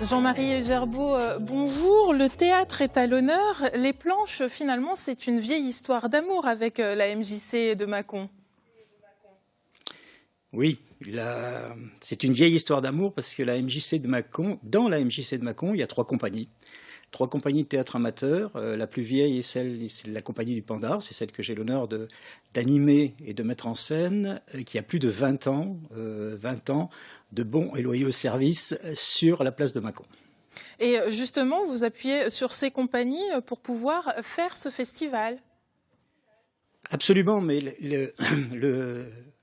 Jean-Marie Gerbeau, bonjour. Le théâtre est à l'honneur. Les planches, finalement, c'est une vieille histoire d'amour avec la MJC de Mâcon. Oui, c'est une vieille histoire d'amour parce que la MJC de Mâcon, dans la MJC de Mâcon, il y a trois compagnies de théâtre amateur. La plus vieille c'est la compagnie du Pendard, c'est celle que j'ai l'honneur d'animer et de mettre en scène, qui a plus de 20 ans de bons et loyaux services sur la place de Mâcon. Et justement, vous appuyez sur ces compagnies pour pouvoir faire ce festival. Absolument, mais le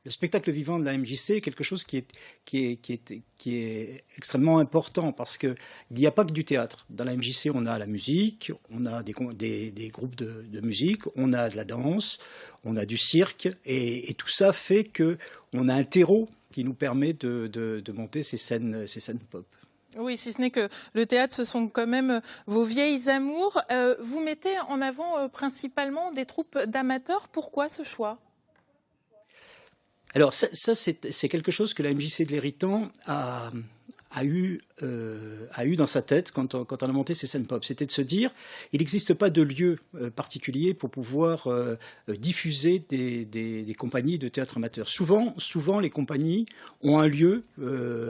spectacle vivant de la MJC est quelque chose qui est extrêmement important parce qu'il n'y a pas que du théâtre. Dans la MJC, on a la musique, on a des groupes de musique, on a de la danse, on a du cirque et tout ça fait qu'on a un terreau qui nous permet de monter ces scènes pop. Oui, si ce n'est que le théâtre, ce sont quand même vos vieilles amours. Vous mettez en avant principalement des troupes d'amateurs. Pourquoi ce choix ? Alors ça c'est quelque chose que la MJC de l'Héritant a eu dans sa tête quand on a monté ces scènes pop. C'était de se dire, il n'existe pas de lieu particulier pour pouvoir diffuser des compagnies de théâtre amateur. Souvent, les compagnies ont un lieu,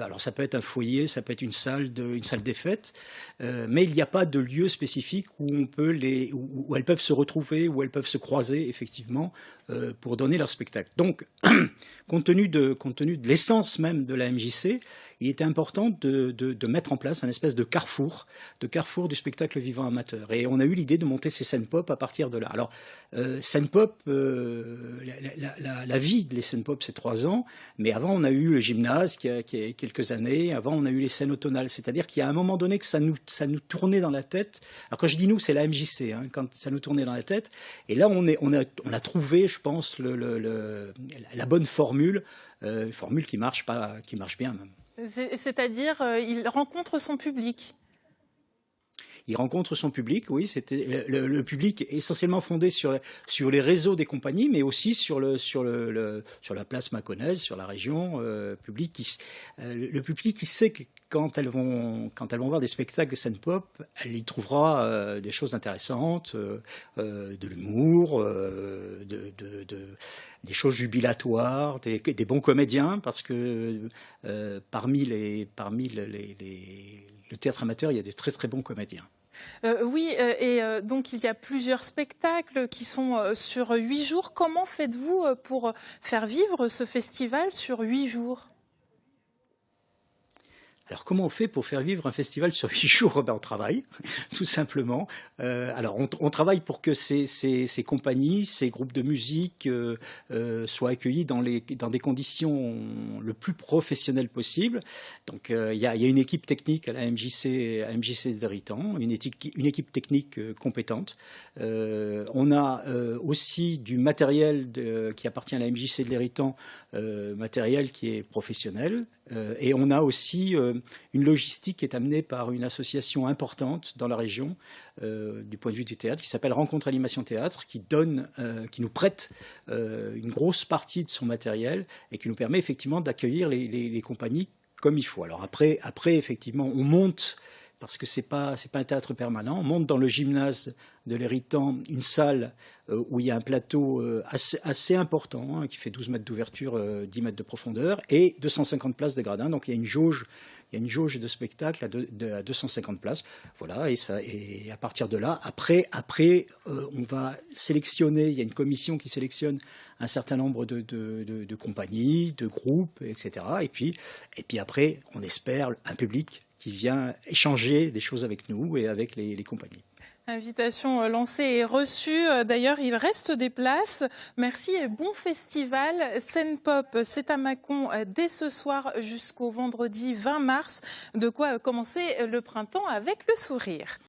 alors ça peut être un foyer, ça peut être une salle des fêtes, mais il n'y a pas de lieu spécifique où où elles peuvent se retrouver, où elles peuvent se croiser effectivement pour donner leur spectacle. Donc, compte tenu de l'essence même de la MJC, il était important de mettre en place un espèce de carrefour du spectacle vivant amateur. Et on a eu l'idée de monter ces scènes pop à partir de là. Alors, scènes pop, la vie des scènes pop, c'est 3 ans, mais avant, on a eu le gymnase qui a quelques années, avant, on a eu les scènes automnales, c'est-à-dire qu'il y a un moment donné que ça nous tournait dans la tête. Alors, quand je dis nous, c'est la MJC, quand ça nous tournait dans la tête. Et là, on a trouvé, je pense, la bonne formule, une formule qui marche bien même. C'est-à-dire, il rencontre son public. Il rencontre son public, oui. C'était le public essentiellement fondé sur les réseaux des compagnies, mais aussi sur la place mâconnaise, sur la région. Le public qui sait que quand elles vont voir des spectacles de scène pop, elle y trouvera des choses intéressantes, de l'humour, des choses jubilatoires, des bons comédiens, parce que parmi le théâtre amateur, il y a des très très bons comédiens. Oui, et donc il y a plusieurs spectacles qui sont sur 8 jours. Comment faites-vous pour faire vivre ce festival sur 8 jours ? Alors, comment on fait pour faire vivre un festival sur 8 jours ? On travaille, tout simplement. Alors, on travaille pour que ces compagnies, ces groupes de musique soient accueillis dans des conditions le plus professionnelles possible. Donc, il y a une équipe technique à la MJC de L'Héritant, une équipe technique compétente. On a aussi du matériel qui appartient à la MJC de L'Héritant, matériel qui est professionnel. Et on a aussi une logistique qui est amenée par une association importante dans la région du point de vue du théâtre qui s'appelle Rencontre Animation Théâtre, qui nous prête une grosse partie de son matériel et qui nous permet effectivement d'accueillir les compagnies comme il faut. Alors après effectivement, on monte, parce que c'est pas un théâtre permanent. On monte dans le gymnase de l'Héritant une salle où il y a un plateau assez important, qui fait 12 mètres d'ouverture, 10 mètres de profondeur et 250 places de gradins. Donc il y a une jauge de spectacle à 250 places. Voilà, et à partir de là, après on va sélectionner, il y a une commission qui sélectionne un certain nombre de compagnies, de groupes, etc. Et puis après, on espère un public qui vient échanger des choses avec nous et avec les compagnies. Invitation lancée et reçue. D'ailleurs, il reste des places. Merci et bon festival. Scène Pop, c'est à Mâcon dès ce soir jusqu'au vendredi 20 mars. De quoi commencer le printemps avec le sourire.